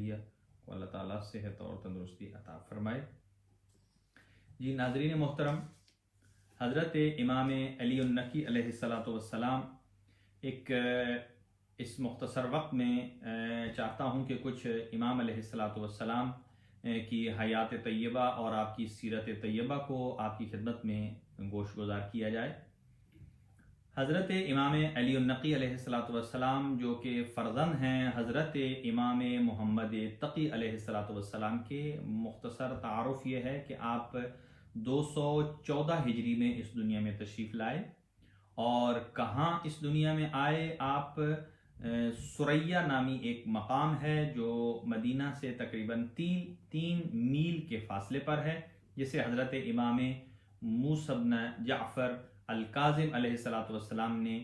دیا، اللہ تعالیٰ صحت اور تندرستی عطا فرمائے۔ جی ناظرین محترم، حضرت امام علی النقی علیہ الصلاۃ والسلام، ایک اس مختصر وقت میں چاہتا ہوں کہ کچھ امام علیہ الصلاۃ والسلام کی حیات طیبہ اور آپ کی سیرت طیبہ کو آپ کی خدمت میں گوش گزار کیا جائے۔ حضرت امام علی النقی علیہ الصلاۃ والسلام جو کہ فرزند ہیں حضرت امام محمد تقی علیہ الصلاۃ والسلام کے، مختصر تعارف یہ ہے کہ آپ 214 ہجری میں اس دنیا میں تشریف لائے، اور کہاں اس دنیا میں آئے؟ آپ سریہ نامی ایک مقام ہے جو مدینہ سے تقریباً 3 میل کے فاصلے پر ہے، جسے حضرت امام موسیٰ بن جعفر الکاظم علیہ الصلاۃ والسلام نے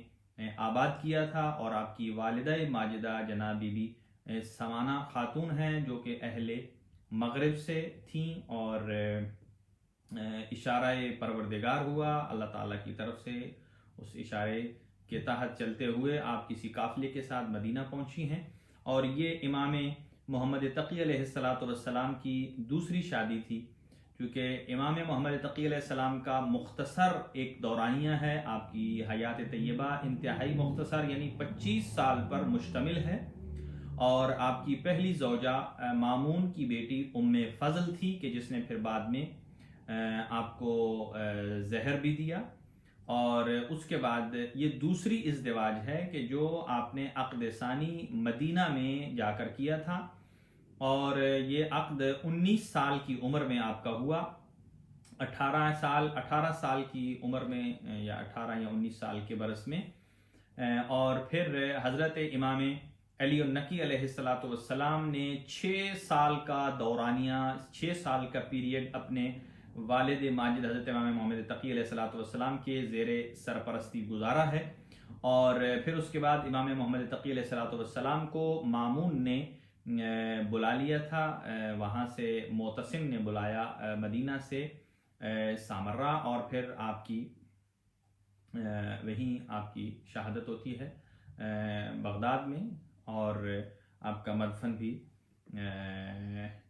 آباد کیا تھا، اور آپ کی والدہ ماجدہ جناب بی بی سمانہ خاتون ہیں جو کہ اہل مغرب سے تھیں، اور اشارہ پروردگار ہوا اللہ تعالیٰ کی طرف سے، اس اشارے کے تحت چلتے ہوئے آپ کسی قافلے کے ساتھ مدینہ پہنچی ہیں۔ اور یہ امام محمد تقی علیہ الصلاۃ والسلام کی دوسری شادی تھی، کیونکہ امام محمد تقی علیہ السلام کا مختصر ایک دورانیہ ہے، آپ کی حیات طیبہ انتہائی مختصر یعنی 25 سال پر مشتمل ہے، اور آپ کی پہلی زوجہ مامون کی بیٹی ام فضل تھی کہ جس نے پھر بعد میں آپ کو زہر بھی دیا، اور اس کے بعد یہ دوسری ازدواج ہے کہ جو آپ نے عقد ثانی مدینہ میں جا کر کیا تھا، اور یہ عقد 19 سال کی عمر میں آپ کا ہوا، 18 سال کی عمر میں، یا 18 یا 19 سال کے برس میں، اور پھر حضرت امام علی النقی علیہ الصلاۃ والسلام نے 6 سال کا دورانیہ، 6 سال کا پیریڈ اپنے والد ماجد حضرت امام محمد تقی علیہ الصلاۃ والسلام کے زیر سرپرستی گزارا ہے، اور پھر اس کے بعد امام محمد تقی علیہ الصلاۃ والسلام کو مامون نے بلا لیا تھا، وہاں سے معتصم نے بلایا مدینہ سے سامرہ، اور پھر آپ کی وہیں آپ کی شہادت ہوتی ہے بغداد میں، اور آپ کا مدفن بھی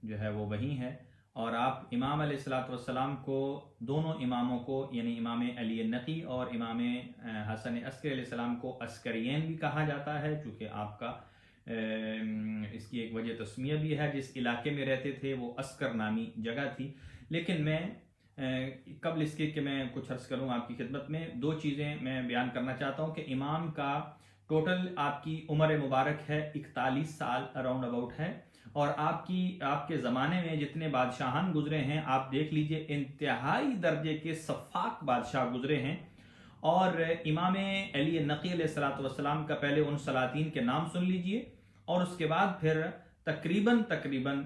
جو ہے وہ وہیں ہے۔ اور آپ امام علیہ الصلاۃ والسلام کو، دونوں اماموں کو یعنی امام علی النقی اور امام حسن عسکری علیہ السلام کو عسکرین بھی کہا جاتا ہے، چونکہ آپ کا اس کی ایک وجہ تسمیہ بھی ہے، جس علاقے میں رہتے تھے وہ عسکر نامی جگہ تھی۔ لیکن میں قبل اس کے کہ میں کچھ عرض کروں آپ کی خدمت میں، 2 چیزیں میں بیان کرنا چاہتا ہوں کہ امام کا ٹوٹل آپ کی عمر مبارک ہے 41 سال اراؤنڈ اباؤٹ ہے، اور آپ کے زمانے میں جتنے بادشاہان گزرے ہیں آپ دیکھ لیجئے انتہائی درجے کے سفاک بادشاہ گزرے ہیں، اور امام علی النقی علیہ الصلاۃ والسلام کا پہلے ان سلاطین کے نام سن لیجئے، اور اس کے بعد پھر تقریباً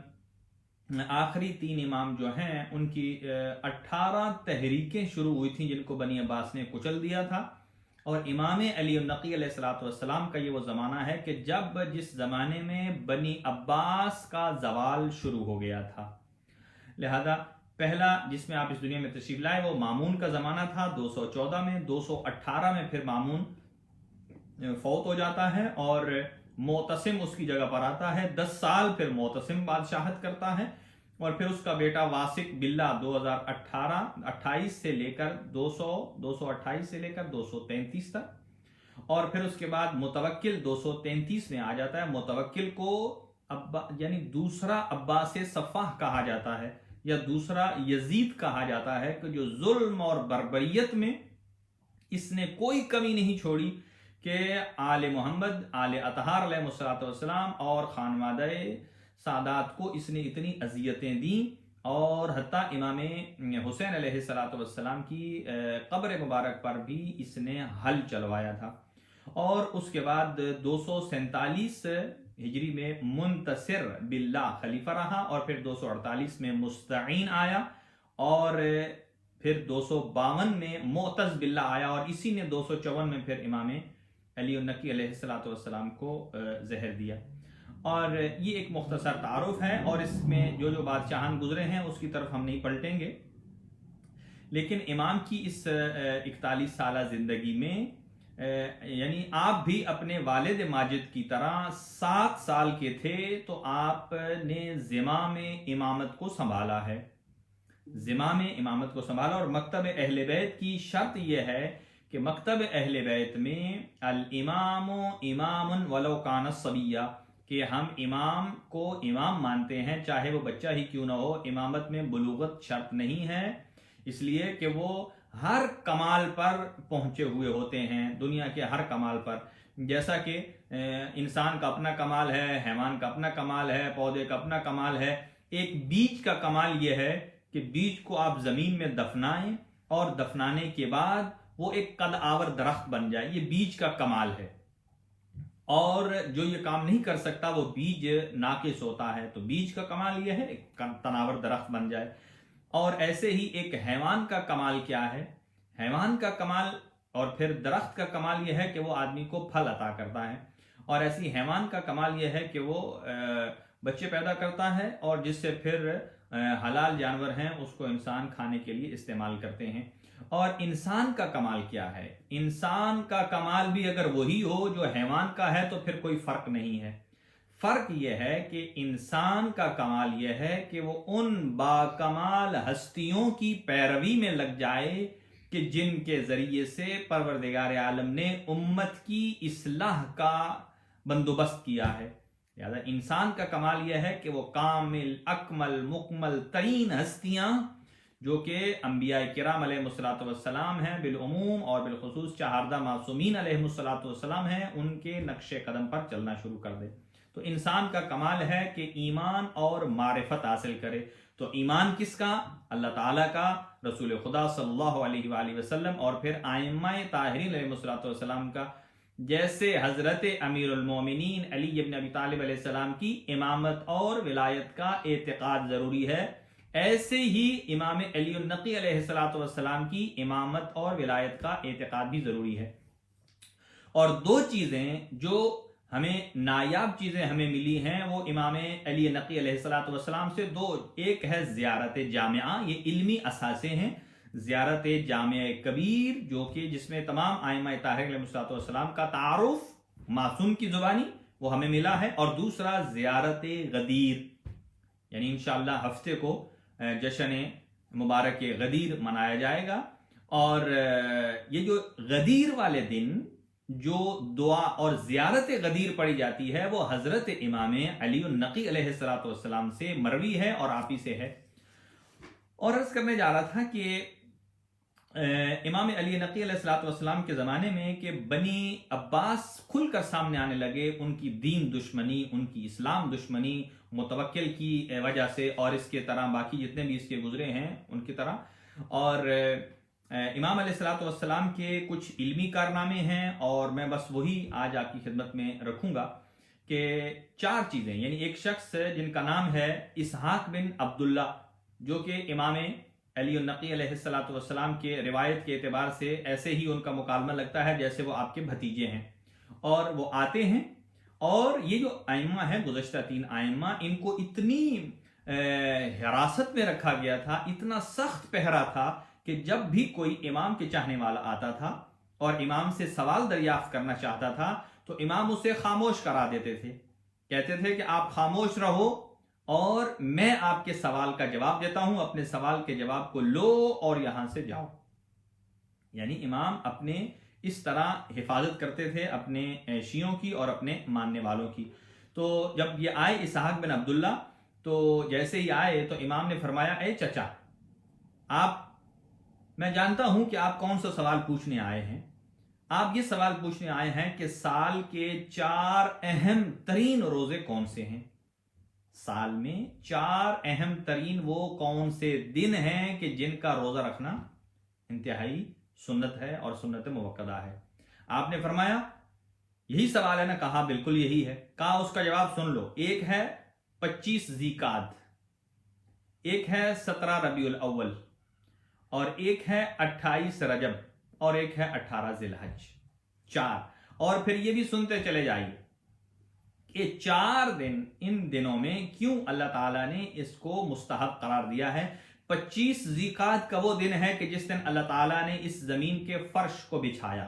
آخری 3 امام جو ہیں ان کی 18 تحریکیں شروع ہوئی تھیں جن کو بنی عباس نے کچل دیا تھا، اور امام علی النقی علیہ الصلاۃ والسلام کا یہ وہ زمانہ ہے کہ جس زمانے میں بنی عباس کا زوال شروع ہو گیا تھا، لہذا پہلا جس میں آپ اس دنیا میں تشریف لائے وہ مامون کا زمانہ تھا 214 میں، 218 میں پھر مامون فوت ہو جاتا ہے اور معتصم اس کی جگہ پر آتا ہے، 10 سال پھر معتصم بادشاہت کرتا ہے، اور پھر اس کا بیٹا واسق باللہ 2028 سے لے کر 228 سے لے کر 233 تک، اور پھر اس کے بعد متوکل 233 میں آ جاتا ہے۔ متوکل کو یعنی دوسرا عباس صفح کہا جاتا ہے، یا دوسرا یزید کہا جاتا ہے، کہ جو ظلم اور بربریت میں اس نے کوئی کمی نہیں چھوڑی کہ آل محمد، آل اطہار علیہ السلام اور خانوادہ سادات کو اس نے اتنی اذیتیں دیں، اور حتیٰ امام حسین علیہ السلام کی قبر مبارک پر بھی اس نے حل چلوایا تھا۔ اور اس کے بعد 247 ہجری میں منتصر باللہ خلیفہ رہا، اور پھر 248 میں مستعین آیا، اور پھر 252 میں معتز باللہ آیا، اور اسی نے 254 میں پھر امام علی النقی علیہ السلام کو زہر دیا۔ اور یہ ایک مختصر تعارف ہے، اور اس میں جو بادشاہان گزرے ہیں اس کی طرف ہم نہیں پلٹیں گے، لیکن امام کی اس 41 سالہ زندگی میں یعنی آپ بھی اپنے والد ماجد کی طرح 7 سال کے تھے تو آپ نے زمام امامت کو سنبھالا ہے، زمام امامت کو سنبھالا۔ اور مکتب اہل بیت کی شرط یہ ہے کہ مکتب اہل بیت میں الامام امام ولو کان صبیہ، کہ ہم امام کو امام مانتے ہیں چاہے وہ بچہ ہی کیوں نہ ہو۔ امامت میں بلوغت شرط نہیں ہے، اس لیے کہ وہ ہر کمال پر پہنچے ہوئے ہوتے ہیں، دنیا کے ہر کمال پر۔ جیسا کہ انسان کا اپنا کمال ہے، حیوان کا اپنا کمال ہے، پودے کا اپنا کمال ہے، ایک بیج کا کمال یہ ہے کہ بیج کو آپ زمین میں دفنائیں اور دفنانے کے بعد وہ ایک قد آور درخت بن جائے، یہ بیج کا کمال ہے۔ اور جو یہ کام نہیں کر سکتا وہ بیج ناقص ہوتا ہے، تو بیج کا کمال یہ ہے ایک تناور درخت بن جائے۔ اور ایسے ہی ایک حیوان کا کمال کیا ہے؟ حیوان کا کمال اور پھر درخت کا کمال یہ ہے کہ وہ آدمی کو پھل عطا کرتا ہے، اور ایسی حیوان کا کمال یہ ہے کہ وہ بچے پیدا کرتا ہے اور جس سے پھر حلال جانور ہیں اس کو انسان کھانے کے لیے استعمال کرتے ہیں۔ اور انسان کا کمال کیا ہے؟ انسان کا کمال بھی اگر وہی ہو جو حیوان کا ہے تو پھر کوئی فرق نہیں ہے۔ فرق یہ ہے کہ انسان کا کمال یہ ہے کہ وہ ان باکمال ہستیوں کی پیروی میں لگ جائے کہ جن کے ذریعے سے پروردگار عالم نے امت کی اصلاح کا بندوبست کیا ہے۔ لہذا انسان کا کمال یہ ہے کہ وہ کامل اکمل مکمل ترین ہستیاں جو کہ انبیاء کرام علیہ السلام ہیں بالعموم اور بالخصوص چہاردہ معصومین علیہ السلام ہیں، ان کے نقش قدم پر چلنا شروع کر دے۔ تو انسان کا کمال ہے کہ ایمان اور معرفت حاصل کرے۔ تو ایمان کس کا؟ اللہ تعالیٰ کا، رسول خدا صلی اللہ علیہ وآلہ وسلم اور پھر ائمہ طاہرین علیہ السلام کا۔ جیسے حضرت امیر المومنین علی ابن ابی طالب علیہ السلام کی امامت اور ولایت کا اعتقاد ضروری ہے، ایسے ہی امام علی النقی علیہ السلام کی امامت اور ولایت کا اعتقاد بھی ضروری ہے۔ اور دو چیزیں جو ہمیں نایاب چیزیں ہمیں ملی ہیں وہ امام علی نقی علیہ السلام سے دو، ایک ہے زیارت جامعہ، یہ علمی اثاثے ہیں، زیارت جامعہ کبیر جو کہ جس میں تمام ائمہ طاہرین علیہ السلام کا تعارف معصوم کی زبانی وہ ہمیں ملا ہے، اور دوسرا زیارت غدیر، یعنی انشاءاللہ ہفتے کو جشن مبارک غدیر منایا جائے گا۔ اور یہ جو غدیر والے دن جو دعا اور زیارت غدیر پڑھی جاتی ہے وہ حضرت امام علی النقی علیہ السلام سے مروی ہے اور آپ ہی سے ہے۔ اور عرض کرنے جا رہا تھا کہ امام علی نقی علیہ السلام کے زمانے میں کہ بنی عباس کھل کر سامنے آنے لگے، ان کی دین دشمنی، ان کی اسلام دشمنی متوکل کی وجہ سے، اور اس کے طرح باقی جتنے بھی اس کے گزرے ہیں ان کی طرح۔ اور امام علیہ السلام کے کچھ علمی کارنامے ہیں اور میں بس وہی آج آپ کی خدمت میں رکھوں گا کہ 4 چیزیں، یعنی ایک شخص جن کا نام ہے اسحاق بن عبداللہ جو کہ امام علی النقی علیہ السلام کے روایت کے اعتبار سے ایسے ہی ان کا مکالمہ لگتا ہے جیسے وہ آپ کے بھتیجے ہیں، اور وہ آتے ہیں۔ اور یہ جو ائمہ ہیں گزشتہ 3 ائمہ، ان کو اتنی حراست میں رکھا گیا تھا، اتنا سخت پہرا تھا کہ جب بھی کوئی امام کے چاہنے والا آتا تھا اور امام سے سوال دریافت کرنا چاہتا تھا تو امام اسے خاموش کرا دیتے تھے، کہتے تھے کہ آپ خاموش رہو اور میں آپ کے سوال کا جواب دیتا ہوں، اپنے سوال کے جواب کو لو اور یہاں سے جاؤ۔ یعنی امام اپنے اس طرح حفاظت کرتے تھے اپنے شیعوں کی اور اپنے ماننے والوں کی۔ تو جب یہ آئے اسحاق بن عبداللہ تو جیسے ہی آئے تو امام نے فرمایا، اے چچا، میں جانتا ہوں کہ آپ کون سا سوال پوچھنے آئے ہیں۔ آپ یہ سوال پوچھنے آئے ہیں کہ سال کے 4 اہم ترین روزے کون سے ہیں؟ سال میں 4 اہم ترین وہ کون سے دن ہیں کہ جن کا روزہ رکھنا انتہائی سنت ہے اور سنت موقدہ ہے؟ آپ نے فرمایا یہی سوال ہے نا؟ کہا بالکل یہی ہے۔ کہا اس کا جواب سن لو، ایک ہے 25 ذیقعد، ایک ہے 17 ربیع الاول، اور ایک ہے 28 رجب، اور ایک ہے 18 ذی الحج۔ 4۔ اور پھر یہ بھی سنتے چلے جائیے کہ 4 دن، ان دنوں میں کیوں اللہ تعالیٰ نے اس کو مستحب قرار دیا ہے۔ 25 ذیقعد کا وہ دن ہے کہ جس دن اللہ تعالیٰ نے اس زمین کے فرش کو بچھایا،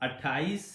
28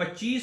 25?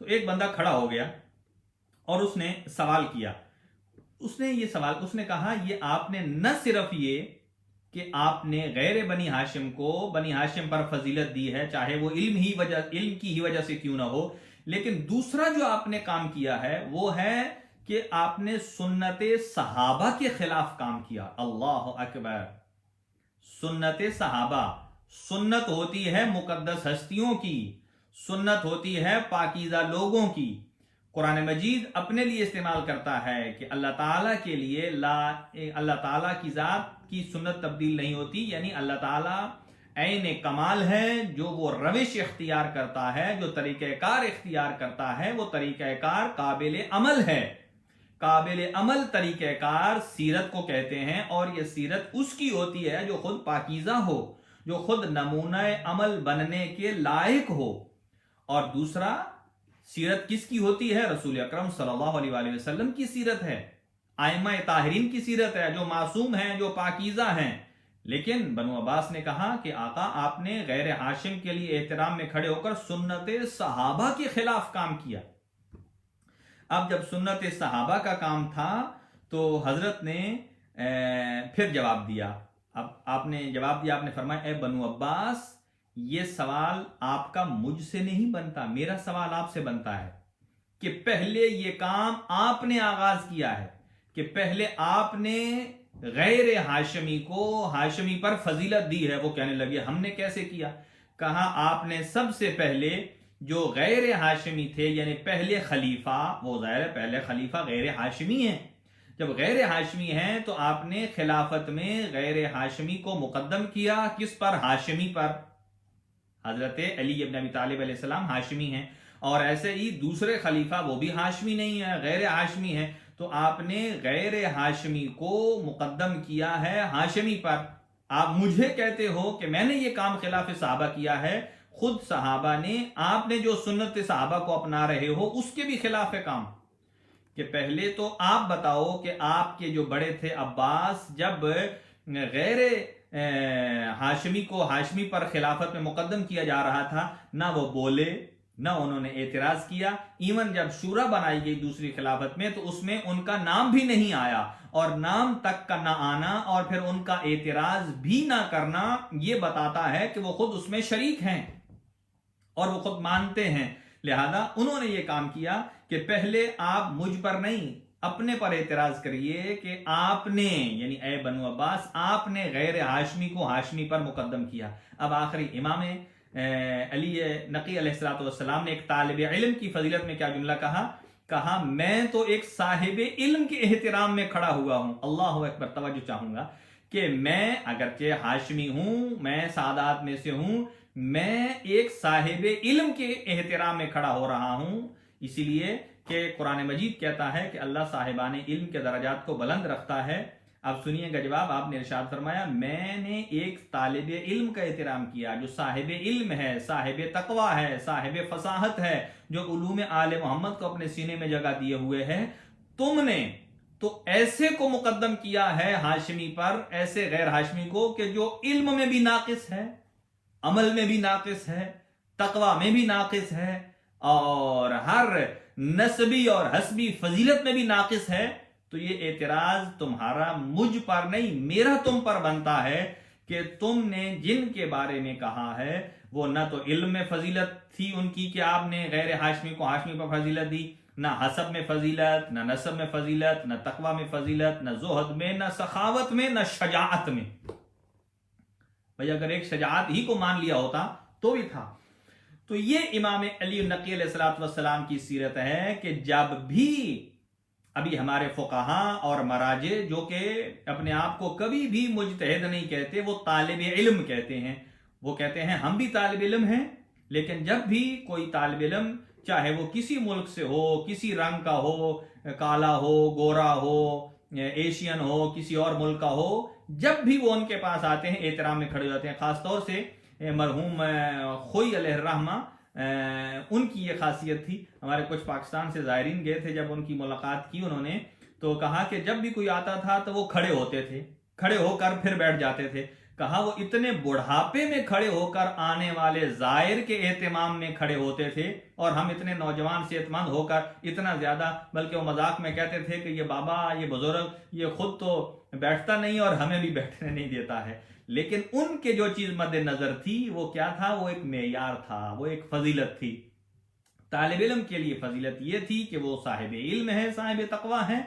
تو ایک بندہ کھڑا ہو گیا اور اس نے سوال کیا. اس نے کہا یہ آپ نے نہ صرف یہ کہ آپ نے غیر بنی ہاشم کو بنی ہاشم پر فضیلت دی ہے، چاہے وہ علم کی ہی وجہ سے کیوں نہ ہو، لیکن دوسرا جو آپ نے کام کیا ہے وہ ہے کہ آپ نے سنت صحابہ کے خلاف کام کیا. اللہ اکبر. سنت صحابہ، سنت ہوتی ہے مقدس ہستیوں کی، سنت ہوتی ہے پاکیزہ لوگوں کی. قرآن مجید اپنے لیے استعمال کرتا ہے کہ اللہ تعالیٰ کے لیے اللہ تعالیٰ کی ذات کی سنت تبدیل نہیں ہوتی، یعنی اللہ تعالیٰ عین کمال ہے. جو وہ روش اختیار کرتا ہے، جو طریقہ کار اختیار کرتا ہے، وہ طریقہ کار قابل عمل ہے. قابل عمل طریقہ کار سیرت کو کہتے ہیں، اور یہ سیرت اس کی ہوتی ہے جو خود پاکیزہ ہو، جو خود نمونہ عمل بننے کے لائق ہو. اور دوسرا سیرت کس کی ہوتی ہے؟ رسول اکرم صلی اللہ علیہ وآلہ وسلم کی سیرت ہے، ائمہ طاہرین کی سیرت ہے، جو معصوم ہیں، جو پاکیزہ ہیں. لیکن بنو عباس نے کہا کہ آقا آپ نے غیر ہاشم کے لیے احترام میں کھڑے ہو کر سنت صحابہ کے خلاف کام کیا. اب جب سنت صحابہ کا کام تھا تو حضرت نے پھر جواب دیا. اب آپ نے جواب دیا، آپ نے فرمایا اے بنو عباس، یہ سوال آپ کا مجھ سے نہیں بنتا، میرا سوال آپ سے بنتا ہے کہ پہلے یہ کام آپ نے آغاز کیا ہے، کہ پہلے آپ نے غیر ہاشمی کو ہاشمی پر فضیلت دی ہے. وہ کہنے لگے ہم نے کیسے کیا؟ کہا آپ نے سب سے پہلے جو غیر ہاشمی تھے، یعنی پہلے خلیفہ، وہ ظاہر ہے پہلے خلیفہ غیر ہاشمی ہیں. جب غیر ہاشمی ہیں تو آپ نے خلافت میں غیر ہاشمی کو مقدم کیا. کس پر؟ ہاشمی پر. حضرت علی ابن ابی طالب علیہ السلام ہاشمی ہیں، اور ایسے ہی دوسرے خلیفہ وہ بھی ہاشمی نہیں ہیں، غیر ہاشمی ہیں. تو آپ نے غیر ہاشمی کو مقدم کیا ہے ہاشمی پر. آپ مجھے کہتے ہو کہ میں نے یہ کام خلاف صحابہ کیا ہے، خود صحابہ نے، آپ نے جو سنت صحابہ کو اپنا رہے ہو اس کے بھی خلاف ہے کام. کہ پہلے تو آپ بتاؤ کہ آپ کے جو بڑے تھے عباس، جب غیر ہاشمی کو ہاشمی پر خلافت میں مقدم کیا جا رہا تھا، نہ وہ بولے، نہ انہوں نے اعتراض کیا. ایون جب شورا بنائی گئی دوسری خلافت میں تو اس میں ان کا نام بھی نہیں آیا، اور نام تک کا نہ آنا اور پھر ان کا اعتراض بھی نہ کرنا یہ بتاتا ہے کہ وہ خود اس میں شریک ہیں اور وہ خود مانتے ہیں. لہذا انہوں نے یہ کام کیا کہ پہلے آپ مجھ پر نہیں اپنے پر اعتراض کریے کہ آپ نے، یعنی اے بنو عباس، آپ نے غیر ہاشمی کو ہاشمی پر مقدم کیا. اب آخری امام علی نقی علیہ السلام نے ایک طالب علم کی فضیلت میں کیا جملہ کہا میں تو ایک صاحب علم کے احترام میں کھڑا ہوا ہوں. اللہ اکبر. توجہ چاہوں گا کہ میں اگرچہ ہاشمی ہوں، میں سادات میں سے ہوں، میں ایک صاحب علم کے احترام میں کھڑا ہو رہا ہوں، اسی لیے کہ قرآن مجید کہتا ہے کہ اللہ صاحبان علم کے درجات کو بلند رکھتا ہے. اب سنیے گا جواب. آپ نے ارشاد فرمایا میں نے ایک طالب علم کا احترام کیا جو صاحب علم ہے، صاحب تقوی ہے، صاحب فصاحت ہے، جو علوم آل محمد کو اپنے سینے میں جگہ دیے ہوئے ہے. تم نے تو ایسے کو مقدم کیا ہے ہاشمی پر، ایسے غیر ہاشمی کو کہ جو علم میں بھی ناقص ہے، عمل میں بھی ناقص ہے، تقوی میں بھی ناقص ہے، اور ہر نسبی اور حسبی فضیلت میں بھی ناقص ہے. تو یہ اعتراض تمہارا مجھ پر نہیں، میرا تم پر بنتا ہے کہ تم نے جن کے بارے میں کہا ہے وہ نہ تو علم میں فضیلت تھی ان کی کہ آپ نے غیر ہاشمی کو ہاشمی پر فضیلت دی، نہ حسب میں فضیلت، نہ نسب میں فضیلت، نہ تقوی میں فضیلت، نہ زہد میں، نہ سخاوت میں، نہ شجاعت میں. بھئی اگر ایک شجاعت ہی کو مان لیا ہوتا تو بھی تھا. تو یہ امام علی نقی علیہ السلام کی سیرت ہے کہ جب بھی ابھی ہمارے فقہاء اور مراجع جو کہ اپنے آپ کو کبھی بھی مجتہد نہیں کہتے، وہ طالب علم کہتے ہیں، وہ کہتے ہیں ہم بھی طالب علم ہیں، لیکن جب بھی کوئی طالب علم چاہے وہ کسی ملک سے ہو، کسی رنگ کا ہو، کالا ہو، گورا ہو، ایشین ہو، کسی اور ملک کا ہو، جب بھی وہ ان کے پاس آتے ہیں احترام میں کھڑے ہوتے ہیں. خاص طور سے مرحوم خوئی علیہ الرحمہ، ان کی یہ خاصیت تھی. ہمارے کچھ پاکستان سے زائرین گئے تھے، جب ان کی ملاقات کی انہوں نے تو کہا کہ جب بھی کوئی آتا تھا تو وہ کھڑے ہوتے تھے، کھڑے ہو کر پھر بیٹھ جاتے تھے. کہا وہ اتنے بڑھاپے میں کھڑے ہو کر آنے والے زائر کے اہتمام میں کھڑے ہوتے تھے، اور ہم اتنے نوجوان صحت مند ہو کر اتنا زیادہ، بلکہ وہ مذاق میں کہتے تھے کہ یہ بابا، یہ بزرگ، یہ خود تو بیٹھتا نہیں اور ہمیں بھی بیٹھنے نہیں دیتا ہے۔ لیکن ان کے جو چیز مد نظر تھی وہ کیا تھا؟ وہ ایک معیار تھا، وہ ایک فضیلت تھی۔ طالب علم کے لیے فضیلت یہ تھی کہ وہ صاحب علم ہے، صاحب تقویٰ ہے،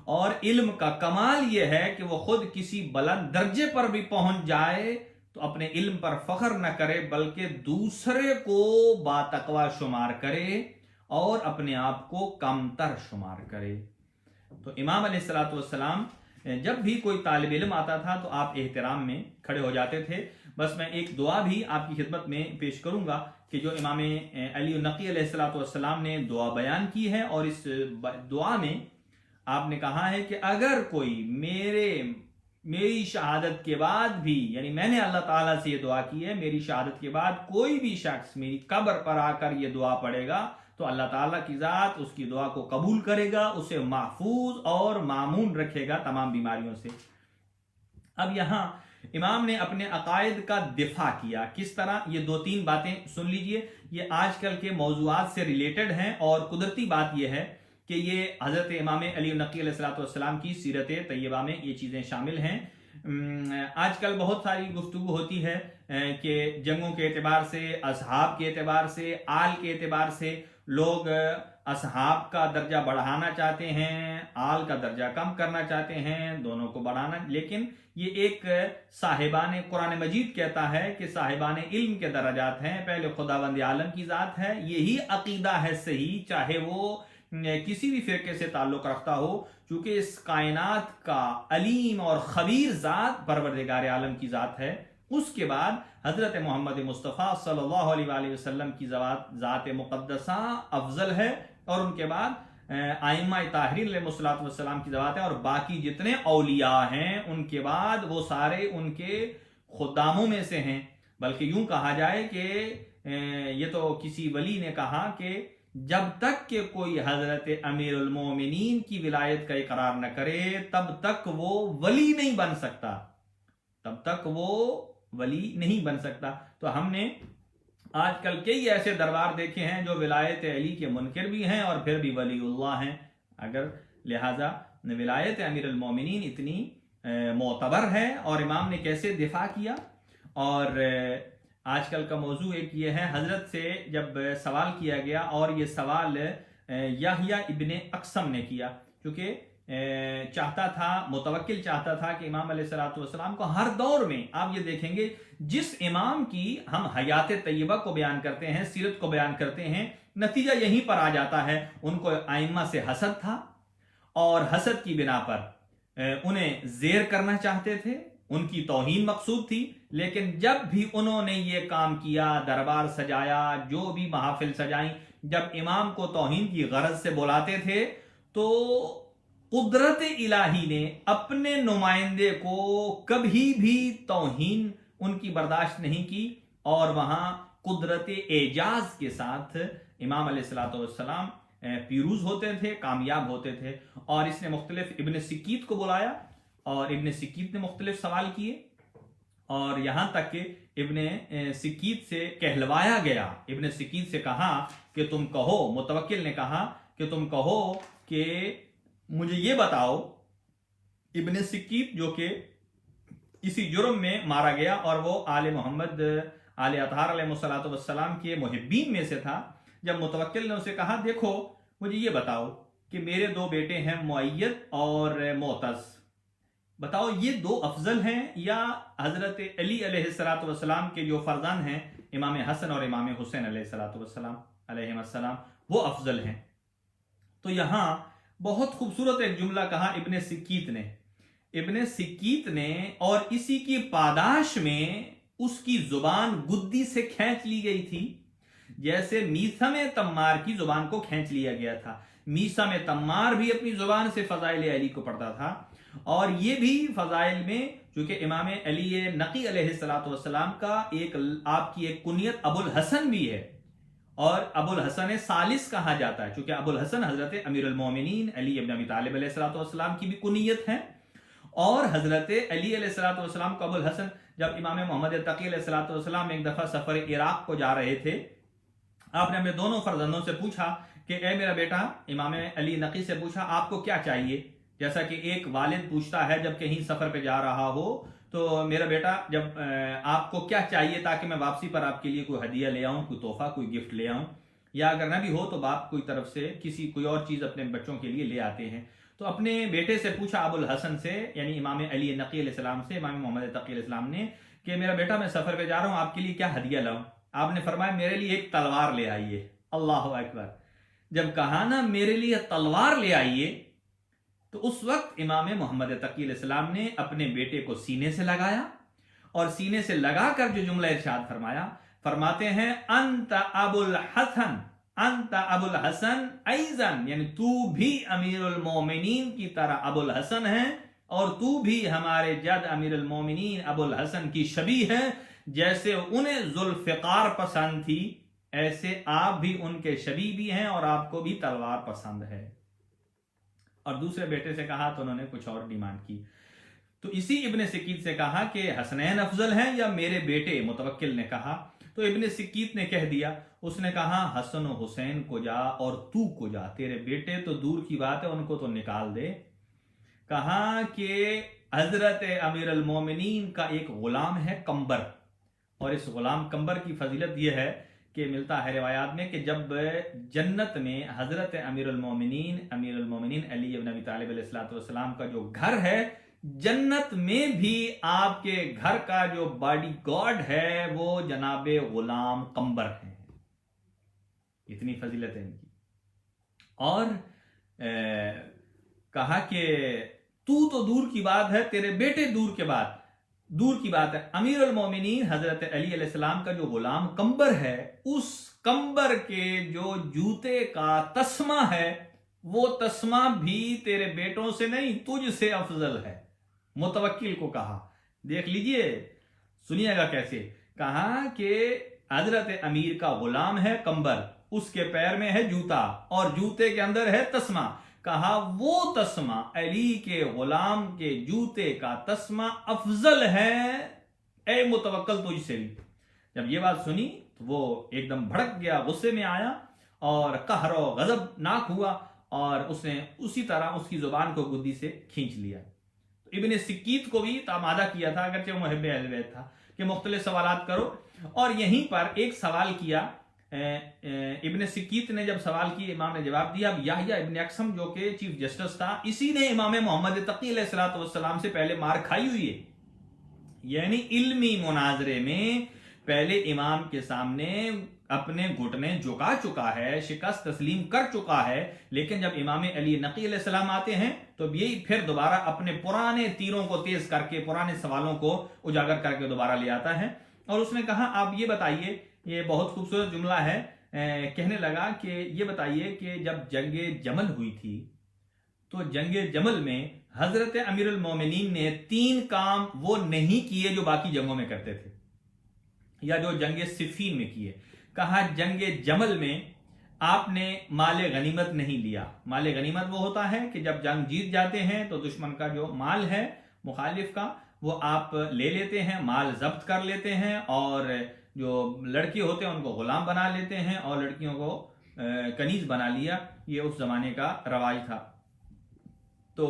اور علم کا کمال یہ ہے کہ وہ خود کسی بلند درجے پر بھی پہنچ جائے تو اپنے علم پر فخر نہ کرے، بلکہ دوسرے کو باتقویٰ شمار کرے اور اپنے آپ کو کمتر شمار کرے۔ تو امام علیہ الصلوۃ والسلام جب بھی کوئی طالب علم آتا تھا تو آپ احترام میں کھڑے ہو جاتے تھے۔ بس میں ایک دعا بھی آپ کی خدمت میں پیش کروں گا کہ جو امام علی النقی علیہ الصلوۃ والسلام نے دعا بیان کی ہے، اور اس دعا میں آپ نے کہا ہے کہ اگر کوئی میری شہادت کے بعد بھی، یعنی میں نے اللہ تعالیٰ سے یہ دعا کی ہے، میری شہادت کے بعد کوئی بھی شخص میری قبر پر آ کر یہ دعا پڑھے گا تو اللہ تعالیٰ کی ذات اس کی دعا کو قبول کرے گا، اسے محفوظ اور مامون رکھے گا تمام بیماریوں سے۔ اب یہاں امام نے اپنے عقائد کا دفاع کیا، کس طرح؟ یہ 2-3 باتیں سن لیجئے، یہ آج کل کے موضوعات سے ریلیٹڈ ہیں، اور قدرتی بات یہ ہے کہ یہ حضرت امام علی النقی علیہ الصلوۃ والسلام کی سیرت طیبہ میں یہ چیزیں شامل ہیں۔ آج کل بہت ساری گفتگو ہوتی ہے کہ جنگوں کے اعتبار سے، اصحاب کے اعتبار سے، آل کے اعتبار سے لوگ اصحاب کا درجہ بڑھانا چاہتے ہیں، آل کا درجہ کم کرنا چاہتے ہیں، دونوں کو بڑھانا۔ لیکن یہ ایک صاحبان قرآن مجید کہتا ہے کہ صاحبان علم کے درجات ہیں، پہلے خداوند عالم کی ذات ہے، یہی عقیدہ ہے صحیح، چاہے وہ کسی بھی فرقے سے تعلق رکھتا ہو، چونکہ اس کائنات کا علیم اور خبیر ذات پروردگار عالم کی ذات ہے۔ اس کے بعد حضرت محمد مصطفیٰ صلی اللہ علیہ وآلہ وسلم کی ذات مقدسہ افضل ہے، اور ان کے بعد ائمہ طاہرین علیہ الصلوۃ والسلام کی ذات ہے، اور باقی جتنے اولیاء ہیں ان کے بعد وہ سارے ان کے خداموں میں سے ہیں۔ بلکہ یوں کہا جائے کہ یہ تو کسی ولی نے کہا کہ جب تک کہ کوئی حضرت امیر المومنین کی ولایت کا اقرار نہ کرے تب تک وہ ولی نہیں بن سکتا، تب تک وہ ولی نہیں بن سکتا۔ تو ہم نے آج کل کئی ایسے دربار دیکھے ہیں جو ولایت علی کے منکر بھی ہیں اور پھر بھی ولی اللہ ہیں۔ اگر لہٰذا ولایت امیر المومنین اتنی معتبر ہے، اور امام نے کیسے دفاع کیا۔ اور آج کل کا موضوع ایک یہ ہے، حضرت سے جب سوال کیا گیا، اور یہ سوال یحییٰ ابن اقسم نے کیا، کیونکہ چاہتا تھا، متوکل چاہتا تھا کہ امام علیہ الصلوۃ والسلام کو ہر دور میں، آپ یہ دیکھیں گے جس امام کی ہم حیات طیبہ کو بیان کرتے ہیں، سیرت کو بیان کرتے ہیں، نتیجہ یہیں پر آ جاتا ہے۔ ان کو ائمہ سے حسد تھا، اور حسد کی بنا پر انہیں زیر کرنا چاہتے تھے، ان کی توہین مقصود تھی۔ لیکن جب بھی انہوں نے یہ کام کیا، دربار سجایا، جو بھی محافل سجائیں، جب امام کو توہین کی غرض سے بلاتے تھے تو قدرت الہی نے اپنے نمائندے کو کبھی بھی توہین ان کی برداشت نہیں کی، اور وہاں قدرت اعجاز کے ساتھ امام علیہ الصلوۃ والسلام پیروز ہوتے تھے، کامیاب ہوتے تھے۔ اور اس نے مختلف ابن سکیت کو بلایا، اور ابن سکیت نے مختلف سوال کیے، اور یہاں تک کہ ابن سکیت سے کہلوایا گیا، ابن سکیت سے کہا کہ تم کہو، متوکل نے کہا کہ تم کہو کہ مجھے یہ بتاؤ۔ ابن سکیت جو کہ اسی جرم میں مارا گیا، اور وہ آل محمد، آل اطہار علیہ الصلوۃ والسلام کے محبین میں سے تھا۔ جب متوکل نے اسے کہا دیکھو مجھے یہ بتاؤ کہ میرے 2 بیٹے ہیں، مؤید اور معتز، بتاؤ یہ 2 افضل ہیں یا حضرت علی علیہ الصلوۃ والسلام کے جو فرزند ہیں امام حسن اور امام حسین علیہ الصلوۃ والسلام علیہم السلام، وہ افضل ہیں؟ تو یہاں بہت خوبصورت ایک جملہ کہا ابن سکیت نے، اور اسی کی پاداش میں اس کی زبان گدی سے کھینچ لی گئی تھی، جیسے میثم تمار کی زبان کو کھینچ لیا گیا تھا۔ میثم تمار بھی اپنی زبان سے فضائل علی کو پڑھتا تھا، اور یہ بھی فضائل میں، چونکہ امام علی نقی علیہ الصلوۃ والسلام کا آپ کی ایک کنیت ابو الحسن بھی ہے، اور ابو الحسن ثالث کہا جاتا ہے، چونکہ ابو الحسن حضرت امیر المومنین علی ابن ابی طالب علیہ الصلوۃ والسلام کی بھی کنیت ہے۔ اور حضرت علی علیہ الصلوۃ والسلام کو ابو الحسن، جب امام محمد تقی علیہ الصلوۃ والسلام ایک دفعہ سفر عراق کو جا رہے تھے، آپ نے اپنے دونوں فرزندوں سے پوچھا کہ اے میرا بیٹا، امام علی نقی سے پوچھا آپ کو کیا چاہیے؟ جیسا کہ ایک والد پوچھتا ہے جب کہیں سفر پہ جا رہا ہو، تو میرا بیٹا جب آپ کو کیا چاہیے تاکہ میں واپسی پر آپ کے لیے کوئی ہدیہ لے آؤں، کوئی تحفہ، کوئی گفٹ لے آؤں، یا اگر نہ بھی ہو تو باپ کوئی طرف سے کوئی اور چیز اپنے بچوں کے لیے لے آتے ہیں۔ تو اپنے بیٹے سے پوچھا ابو الحسن سے، یعنی امام علی نقی علیہ السلام سے، امام محمد تقی علیہ السلام نے، کہ میرا بیٹا میں سفر پہ جا رہا ہوں، آپ کے لیے کیا ہدیہ لاؤں؟ آپ نے فرمایا میرے لیے ایک تلوار لے آئیے۔ اللہ اکبر! جب کہا نا میرے لیے تلوار لے آئیے، تو اس وقت امام محمد تقی علیہ السلام نے اپنے بیٹے کو سینے سے لگایا، اور سینے سے لگا کر جو جملہ ارشاد فرمایا، فرماتے ہیں انت ابو الحسن، انت ابو الحسن ایضاً، یعنی تو بھی امیر المومنین کی طرح ابو الحسن ہے، اور تو بھی ہمارے جد امیر المومنین ابو الحسن کی شبیہ ہے۔ جیسے انہیں ذوالفقار پسند تھی، ایسے آپ بھی ان کے شبیہ بھی ہیں، اور آپ کو بھی تلوار پسند ہے۔ اور دوسرے بیٹے سے کہا تو انہوں نے کچھ اور ڈیمانڈ کی۔ تو اسی ابن سکیت سے کہا کہ حسنین افضل ہیں یا میرے بیٹے؟ متوکل نے کہا، تو ابن سکیت نے کہہ دیا، اس نے کہا حسن و حسین کو جا اور تو کو جا، تیرے بیٹے تو دور کی بات ہے، ان کو تو نکال دے۔ کہا کہ حضرت امیر المومنین کا ایک غلام ہے قمبر، اور اس غلام قمبر کی فضیلت یہ ہے کہ ملتا ہے روایات میں کہ جب جنت میں حضرت امیر المومنین علی بن ابی طالب علیہ الصلوۃ والسلام کا جو گھر ہے، جنت میں بھی آپ کے گھر کا جو باڈی گارڈ ہے وہ جناب غلام قمبر ہے۔ اتنی فضیلت ہے ان کی۔ اور کہا کہ تو دور کی بات ہے، تیرے بیٹے دور کی بات ہے، امیر المومنین حضرت علی علیہ السلام کا جو غلام قمبر ہے، اس قمبر کے جو جوتے کا تسمہ ہے، وہ تسمہ بھی تیرے بیٹوں سے نہیں، تجھ سے افضل ہے۔ متوکل کو کہا، دیکھ لیجئے، سنیے گا کیسے۔ کہا کہ حضرت امیر کا غلام ہے قمبر، اس کے پیر میں ہے جوتا، اور جوتے کے اندر ہے تسمہ۔ کہا وہ تسمہ علی کے غلام کے جوتے کا تسمہ افضل ہے اے متوکل تجھ سے بھی۔ جب یہ بات سنی تو وہ ایک دم بھڑک گیا، غصے میں آیا، اور قہر و غضب ناک ہوا، اور اس نے اسی طرح اس کی زبان کو گدی سے کھینچ لیا۔ ابن سکیت کو بھی آمادہ کیا تھا، اگرچہ وہ محب اہل بیت تھا، کہ مختلف سوالات کرو، اور یہیں پر ایک سوال کیا ابن سکیت نے۔ جب سوال کیا امام نے جواب دیا۔ اب یحییٰ ابن اقسم جو کہ چیف جسٹس تھا، اسی نے امام محمد تقی علیہ الصلوۃ والسلام سے پہلے مار کھائی ہوئی ہے، یعنی علمی مناظرے میں پہلے امام کے سامنے اپنے گھٹنے جھکا چکا ہے، شکست تسلیم کر چکا ہے، لیکن جب امام علی نقی علیہ السلام آتے ہیں تو یہی پھر دوبارہ اپنے پرانے تیروں کو تیز کر کے، پرانے سوالوں کو اجاگر کر کے دوبارہ لے آتا ہے۔ اور اس نے کہا آپ یہ بتائیے، یہ بہت خوبصورت جملہ ہے، کہنے لگا کہ یہ بتائیے کہ جب جنگ جمل ہوئی تھی تو جنگ جمل میں حضرت امیر المومنین نے 3 کام وہ نہیں کیے جو باقی جنگوں میں کرتے تھے، یا جو جنگ صفین میں کیے۔ کہا جنگ جمل میں آپ نے مال غنیمت نہیں لیا۔ مال غنیمت وہ ہوتا ہے کہ جب جنگ جیت جاتے ہیں تو دشمن کا جو مال ہے مخالف کا، وہ آپ لے لیتے ہیں، مال ضبط کر لیتے ہیں، اور جو لڑکے ہوتے ہیں ان کو غلام بنا لیتے ہیں، اور لڑکیوں کو کنیز بنا لیا۔ یہ اس زمانے کا رواج تھا۔ تو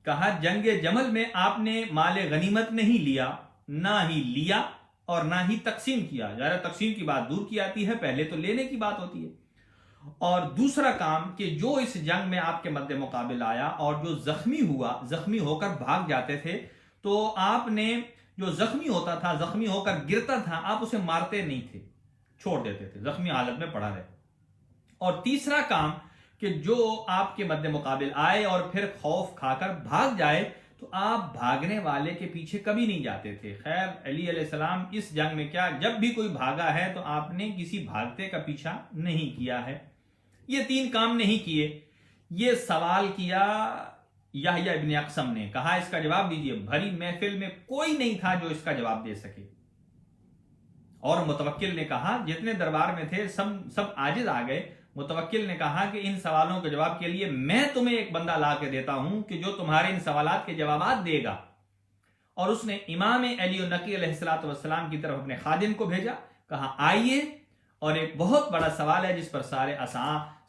کہا جنگ جمل میں آپ نے مال غنیمت نہیں لیا، نہ ہی لیا اور نہ ہی تقسیم کیا۔ ذرا تقسیم کی بات دور کی آتی ہے، پہلے تو لینے کی بات ہوتی ہے۔ اور دوسرا کام کہ جو اس جنگ میں آپ کے مد مقابل آیا اور جو زخمی ہو کر بھاگ جاتے تھے، تو آپ نے جو زخمی ہوتا تھا، زخمی ہو کر گرتا تھا، آپ اسے مارتے نہیں تھے، چھوڑ دیتے تھے، زخمی حالت میں پڑا رہے۔ اور تیسرا کام کہ جو آپ کے مد مقابل آئے اور پھر خوف کھا کر بھاگ جائے تو آپ بھاگنے والے کے پیچھے کبھی نہیں جاتے تھے۔ خیر علی علیہ السلام اس جنگ میں کیا، جب بھی کوئی بھاگا ہے تو آپ نے کسی بھاگتے کا پیچھا نہیں کیا ہے۔ یہ 3 کام نہیں کیے۔ یہ سوال کیا یحییٰ ابن اقسم نے، کہا اس کا جواب دیجئے۔ بھری محفل میں کوئی نہیں تھا جو اس کا جواب دے سکے، اور متوکل نے کہا جتنے دربار میں تھے سب عاجز آ گئے، متوکل نے کہا کہ ان سوالوں کے جواب کے لیے میں تمہیں ایک بندہ لا کے دیتا ہوں کہ جو تمہارے ان سوالات کے جوابات دے گا. اور اس نے امام علی النقی علیہ السلام کی طرف اپنے خادم کو بھیجا, کہا آئیے, اور ایک بہت بڑا سوال ہے جس پر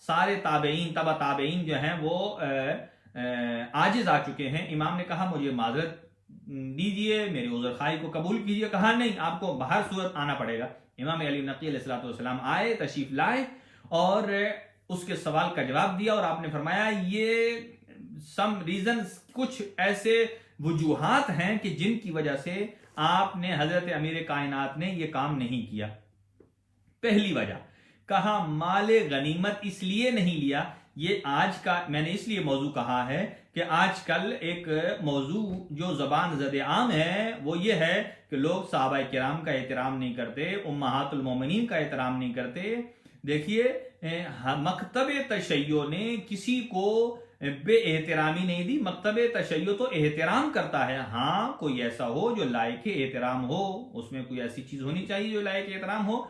سارے تابعین تبع تابعین جو ہیں وہ عاجز آ چکے ہیں. امام نے کہا مجھے معذرت دیجئے, میری عذر خواہی کو قبول کیجئے. کہا نہیں, آپ کو بہر صورت آنا پڑے گا. امام علی نقی علیہ السلام آئے, تشریف لائے اور اس کے سوال کا جواب دیا, اور آپ نے فرمایا یہ سم ریزنز, کچھ ایسے وجوہات ہیں کہ جن کی وجہ سے آپ نے حضرت امیر کائنات نے یہ کام نہیں کیا. پہلی وجہ کہا مال غنیمت اس لیے نہیں لیا, یہ آج کا میں نے اس لیے موضوع کہا ہے کہ آج کل ایک موضوع جو زبان زد عام ہے وہ یہ ہے کہ لوگ صحابہ کرام کا احترام نہیں کرتے, امہات المومنین کا احترام نہیں کرتے. دیکھیے مکتب تشیع نے کسی کو بے احترامی نہیں دی. مکتب تشیع تو احترام کرتا ہے, ہاں کوئی ایسا ہو جو لائق احترام ہو, اس میں کوئی ایسی چیز ہونی چاہیے جو لائق احترام ہو.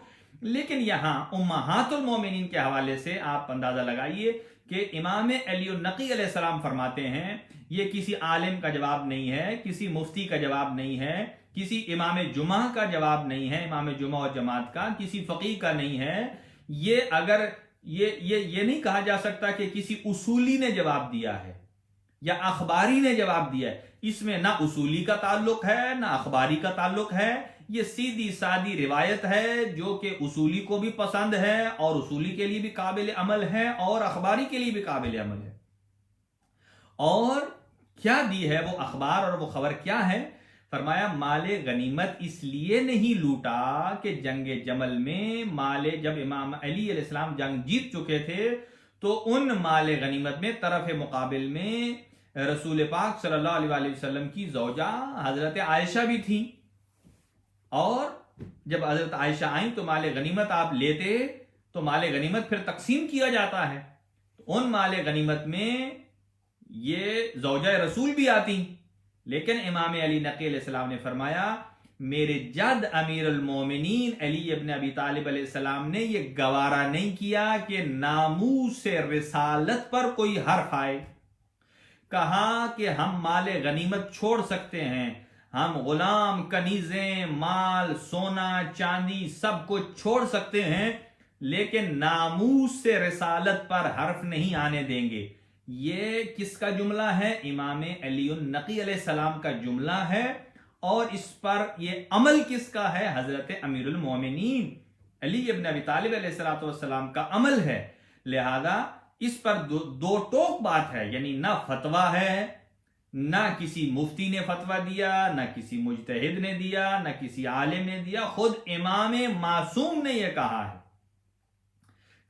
لیکن یہاں امہات المومنین کے حوالے سے آپ اندازہ لگائیے کہ امام علی النقی علیہ السلام فرماتے ہیں یہ کسی عالم کا جواب نہیں ہے, کسی مفتی کا جواب نہیں ہے, کسی امام جمعہ کا جواب نہیں ہے, امام جمعہ اور جماعت کا, کسی فقیہ کا نہیں ہے. یہ اگر یہ نہیں کہا جا سکتا کہ کسی اصولی نے جواب دیا ہے یا اخباری نے جواب دیا ہے. اس میں نہ اصولی کا تعلق ہے نہ اخباری کا تعلق ہے, یہ سیدھی سادی روایت ہے جو کہ اصولی کو بھی پسند ہے اور اصولی کے لیے بھی قابل عمل ہے اور اخباری کے لیے بھی قابل عمل ہے. اور کیا دی ہے وہ اخبار اور وہ خبر کیا ہے؟ فرمایا مال غنیمت اس لیے نہیں لوٹا کہ جنگ جمل میں جب امام علی علیہ السلام جنگ جیت چکے تھے تو ان مال غنیمت میں طرف مقابل میں رسول پاک صلی اللہ علیہ وسلم کی زوجہ حضرت عائشہ بھی تھیں, اور جب حضرت عائشہ آئیں تو مال غنیمت آپ لیتے تو مال غنیمت پھر تقسیم کیا جاتا ہے. ان مال غنیمت میں یہ زوجہ رسول بھی آتی, لیکن امام علی نقی علیہ السلام نے فرمایا میرے جد امیر المومنین علی ابن ابی طالب علیہ السلام نے یہ گوارا نہیں کیا کہ ناموس رسالت پر کوئی حرف آئے. کہا کہ ہم مال غنیمت چھوڑ سکتے ہیں, ہم غلام, کنیزیں, مال, سونا, چاندی سب کو چھوڑ سکتے ہیں, لیکن ناموس سے رسالت پر حرف نہیں آنے دیں گے. یہ کس کا جملہ ہے؟ امام علی النقی علیہ السلام کا جملہ ہے, اور اس پر یہ عمل کس کا ہے؟ حضرت امیر المومنین علی ابن ابی طالب علیہ السلام کا عمل ہے. لہذا اس پر دو ٹوک بات ہے, یعنی نہ فتویٰ ہے, نہ کسی مفتی نے فتویٰ دیا, نہ کسی مجتہد نے دیا, نہ کسی عالم نے دیا, خود امام معصوم نے یہ کہا ہے.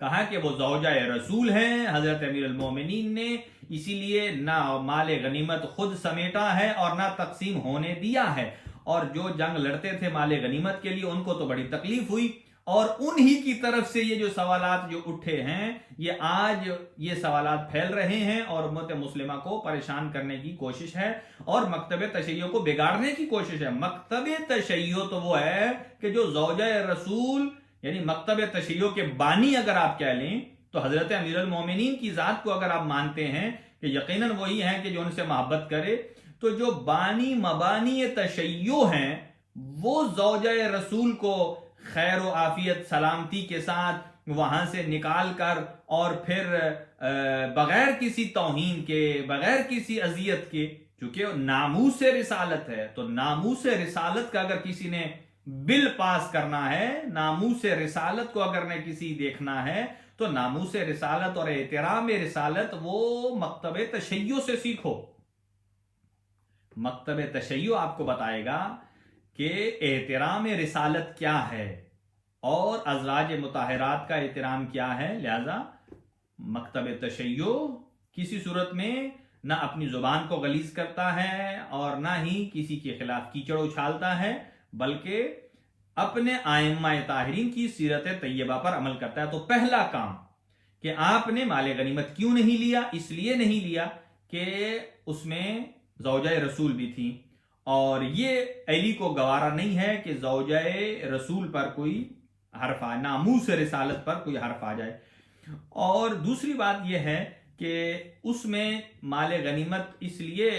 کہا کہ وہ زوجہ رسول ہیں حضرت امیر المومنین نے, اسی لیے نہ مال غنیمت خود سمیٹا ہے اور نہ تقسیم ہونے دیا ہے. اور جو جنگ لڑتے تھے مال غنیمت کے لیے ان کو تو بڑی تکلیف ہوئی, اور انہی کی طرف سے یہ جو سوالات جو اٹھے ہیں یہ آج یہ سوالات پھیل رہے ہیں اور امت مسلمہ کو پریشان کرنے کی کوشش ہے اور مکتب تشیع کو بگاڑنے کی کوشش ہے. مکتب تشیع تو وہ ہے کہ جو زوجہ رسول یعنی مکتب تشیع کے بانی اگر آپ کہہ لیں تو حضرت امیر المومنین کی ذات کو اگر آپ مانتے ہیں کہ یقیناً وہی ہیں کہ جو ان سے محبت کرے, تو جو بانی مبانی تشیع ہیں وہ زوجہ رسول کو خیر و عافیت سلامتی کے ساتھ وہاں سے نکال کر اور پھر بغیر کسی توہین کے, بغیر کسی اذیت کے, چونکہ ناموس رسالت ہے تو ناموس رسالت کا اگر کسی نے بل پاس کرنا ہے, ناموس رسالت کو اگر نے کسی دیکھنا ہے تو ناموس رسالت اور احترام رسالت وہ مکتب تشیع سے سیکھو. مکتب تشیع آپ کو بتائے گا کہ احترام رسالت کیا ہے اور ازواج مطہرات کا احترام کیا ہے. لہذا مکتب تشیع کسی صورت میں نہ اپنی زبان کو غلیظ کرتا ہے اور نہ ہی کسی کے خلاف کیچڑ اچھالتا ہے, بلکہ اپنے ائمہ طاہرین کی سیرت طیبہ پر عمل کرتا ہے. تو پہلا کام کہ آپ نے مال غنیمت کیوں نہیں لیا؟ اس لیے نہیں لیا کہ اس میں زوجہ رسول بھی تھی, اور یہ علی کو گوارا نہیں ہے کہ زوجہ رسول پر کوئی حرف آئے, ناموس رسالت پر کوئی حرف آ جائے. اور دوسری بات یہ ہے کہ اس میں مال غنیمت اس لیے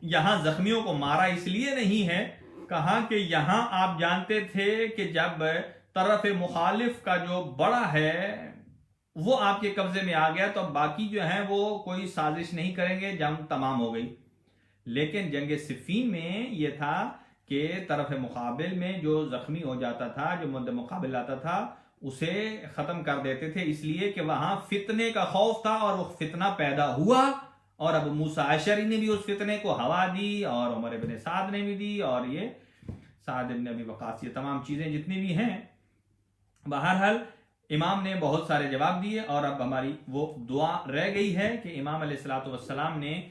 یہاں زخمیوں کو مارا اس لیے نہیں ہے، کہا کہ یہاں آپ جانتے تھے کہ جب طرف مخالف کا جو بڑا ہے وہ آپ کے قبضے میں آ گیا تو باقی جو ہیں وہ کوئی سازش نہیں کریں گے، جنگ تمام ہو گئی۔ لیکن جنگ صفین میں یہ تھا کہ طرف مقابل میں جو زخمی ہو جاتا تھا، جو مد مقابل آتا تھا، اسے ختم کر دیتے تھے، اس لیے کہ وہاں فتنے کا خوف تھا اور وہ فتنہ پیدا ہوا، اور ابو موسیٰ اشعری نے بھی اس فتنے کو ہوا دی اور عمر بن سعد نے بھی دی اور یہ سعد بن ابی وقاص، یہ تمام چیزیں جتنی بھی ہیں۔ بہرحال امام نے بہت سارے جواب دیے، اور اب ہماری وہ دعا رہ گئی ہے کہ امام علیہ الصلوۃ والسلام نے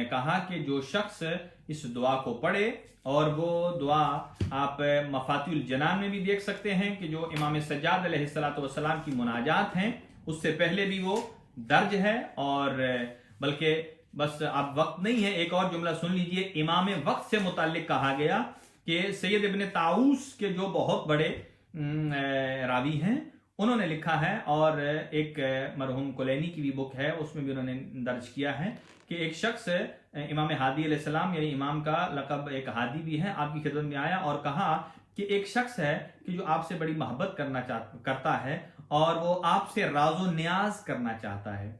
کہا کہ جو شخص اس دعا کو پڑھے، اور وہ دعا آپ مفاتیح الجنان میں بھی دیکھ سکتے ہیں کہ جو امام سجاد علیہ الصلوۃ والسلام کی مناجات ہیں اس سے پہلے بھی وہ درج ہے، اور بلکہ بس اب وقت نہیں ہے، ایک اور جملہ سن لیجئے۔ امام وقت سے متعلق کہا گیا کہ سید ابن طاؤس کے جو بہت بڑے راوی ہیں انہوں نے لکھا ہے، اور ایک مرحوم کلینی کی بھی بک ہے اس میں بھی انہوں نے درج کیا ہے کہ ایک شخص امام ہادی علیہ السلام، یعنی امام کا لقب ایک ہادی بھی ہے، آپ کی خدمت میں آیا اور کہا کہ ایک شخص ہے کہ جو آپ سے بڑی محبت کرتا ہے اور وہ آپ سے راز و نیاز کرنا چاہتا ہے،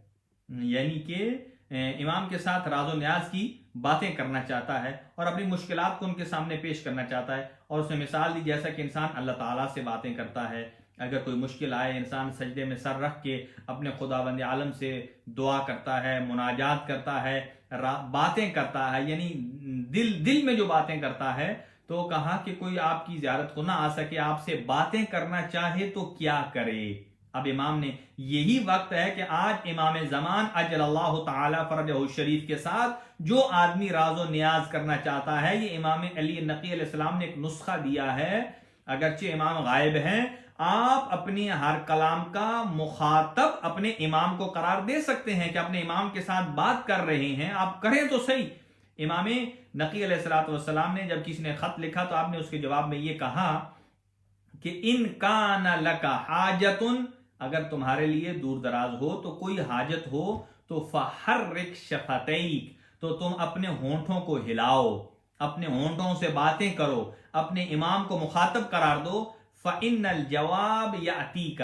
یعنی کہ امام کے ساتھ راز و نیاز کی باتیں کرنا چاہتا ہے اور اپنی مشکلات کو ان کے سامنے پیش کرنا چاہتا ہے، اور اس نے مثال دی جیسا کہ انسان اللہ تعالیٰ سے باتیں کرتا ہے، اگر کوئی مشکل آئے انسان سجدے میں سر رکھ کے اپنے خداوند عالم سے دعا کرتا ہے، مناجات کرتا ہے، باتیں کرتا ہے، یعنی دل میں جو باتیں کرتا ہے، تو کہا کہ کوئی آپ کی زیارت کو نہ آ سکے، آپ سے باتیں کرنا چاہے تو کیا کرے۔ اب امام نے یہی وقت ہے کہ آج امام زمان اجل اللہ تعالی فرجہ الشریف کے ساتھ جو آدمی راز و نیاز کرنا چاہتا ہے، یہ امام علی نقی علیہ السلام نے ایک نسخہ دیا ہے، اگرچہ امام غائب ہیں، آپ اپنی ہر کلام کا مخاطب اپنے امام کو قرار دے سکتے ہیں کہ اپنے امام کے ساتھ بات کر رہے ہیں، آپ کریں تو صحیح۔ امام نقی علیہ الصلوۃ والسلام نے جب کسی نے خط لکھا تو آپ نے اس کے جواب میں یہ کہا کہ ان کان لک حاجت، اگر تمہارے لیے دور دراز ہو تو کوئی حاجت ہو تو فحرک شفتیک، تو تم اپنے ہونٹوں کو ہلاؤ، اپنے ہونٹوں سے باتیں کرو، اپنے امام کو مخاطب قرار دو، فإن الجواب یأتیک،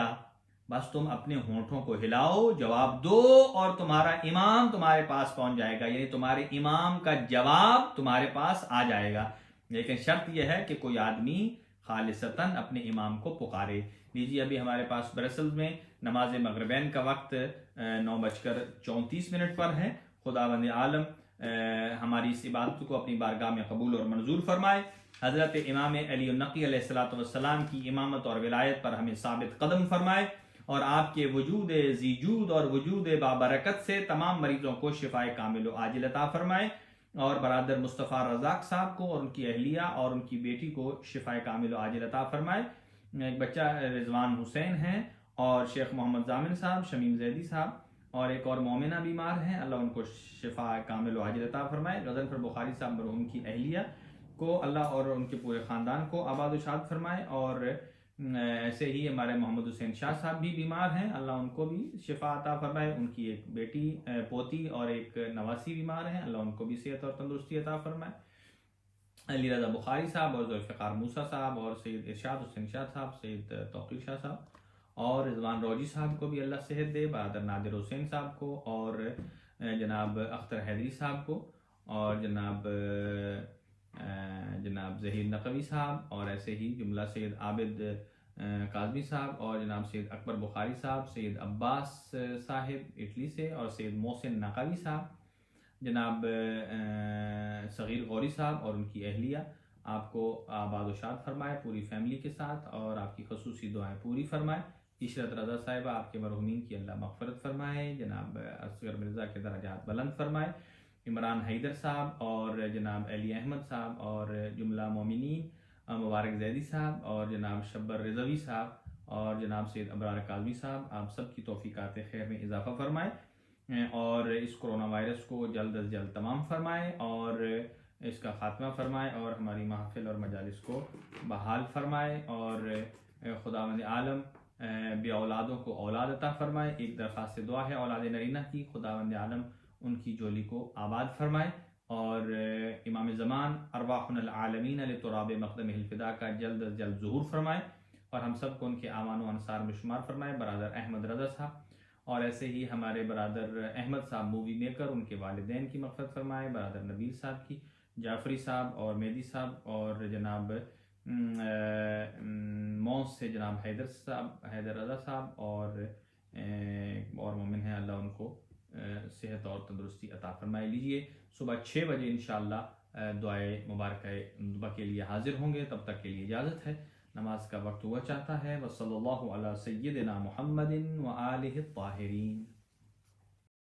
بس تم اپنے ہونٹوں کو ہلاؤ، جواب دو، اور تمہارا امام تمہارے پاس پہنچ جائے گا، یعنی تمہارے امام کا جواب تمہارے پاس آ جائے گا۔ لیکن شرط یہ ہے کہ کوئی آدمی خالصتاً اپنے امام کو پکارے۔ لیجیے ابھی ہمارے پاس برسلز میں نماز مغربین کا وقت 9:34 پر ہے۔ خداوند عالم ہماری اس عبادت کو اپنی بارگاہ میں قبول اور منظور فرمائے، حضرت امام علی النقی علیہ الصلوۃ والسلام کی امامت اور ولایت پر ہمیں ثابت قدم فرمائے، اور آپ کے وجود ذیجود اور وجود بابرکت سے تمام مریضوں کو شفاء کامل و عاجل عطا فرمائے، اور برادر مصطفیٰ رزاق صاحب کو اور ان کی اہلیہ اور ان کی بیٹی کو شفاء کامل و عاجل عطا فرمائے۔ ایک بچہ رضوان حسین ہیں، اور شیخ محمد ضامن صاحب، شمیم زیدی صاحب، اور ایک اور مومنہ بیمار ہیں، اللہ ان کو شفاء کامل و عاجل عطا فرمائے۔ غضنفر بخاری صاحب مرحوم کی اہلیہ کو اللہ اور ان کے پورے خاندان کو آباد و شاد فرمائے، اور ایسے ہی ہمارے محمد حسین شاہ صاحب بھی بیمار ہیں، اللہ ان کو بھی شفا عطا فرمائے، ان کی ایک بیٹی پوتی اور ایک نواسی بیمار ہیں، اللہ ان کو بھی صحت اور تندرستی عطا فرمائے۔ علی رضا بخاری صاحب اور ذوالفقار موسیٰ صاحب اور سید ارشاد حسین شاہ صاحب، سید توقیر شاہ صاحب اور رضوان روجی صاحب کو بھی اللہ صحت دے، برادر نادر حسین صاحب کو، اور جناب اختر حیدری صاحب کو، اور جناب ظہیر نقوی صاحب، اور ایسے ہی جملہ سید عابد کاظمی صاحب، اور جناب سید اکبر بخاری صاحب، سید عباس صاحب اٹلی سے، اور سید محسن نقوی صاحب، جناب صغیر غوری صاحب اور ان کی اہلیہ، آپ کو آباد و شاد فرمائے پوری فیملی کے ساتھ، اور آپ کی خصوصی دعائیں پوری فرمائے۔ عشرت رضا صاحبہ، آپ کے مرحومین کی اللہ مغفرت فرمائے، جناب اصغر مرزا کے درجات بلند فرمائے، عمران حیدر صاحب اور جناب علی احمد صاحب اور جملہ مومنین، مبارک زیدی صاحب اور جناب شبر رضوی صاحب اور جناب سید ابرار کاظمی صاحب، آپ سب کی توفیقات خیر میں اضافہ فرمائے، اور اس کرونا وائرس کو جلد از جلد تمام فرمائے اور اس کا خاتمہ فرمائے، اور ہماری محفل اور مجالس کو بحال فرمائے، اور خداوند عالم بے اولادوں کو اولاد عطا فرمائے۔ ایک درخواست دعا ہے اولاد نرینہ کی، خداوند عالم ان کی جولی کو آباد فرمائے، اور امام زمان ارواحنا العالمین لتراب مقدمہ الفدا کا جلد از جلد ظہور فرمائے، اور ہم سب کو ان کے اعوان و انصار میں شمار فرمائے۔ برادر احمد رضا صاحب اور ایسے ہی ہمارے برادر احمد صاحب مووی میکر، ان کے والدین کی مغفرت فرمائے۔ برادر نبیل صاحب کی، جعفری صاحب اور مہدی صاحب، اور جناب موس سے جناب حیدر رضا صاحب، اور مومن ہیں، اللہ ان کو صحت اور تندرستی عطا فرمائے۔ لیجئے صبح 6 بجے انشاءاللہ دعائے مبارکہ دعا کے لیے حاضر ہوں گے، تب تک کے لیے اجازت ہے، نماز کا وقت ہوا چاہتا ہے۔ وصلی اللہ علی سیدنا محمد وآلہ الطاہرین۔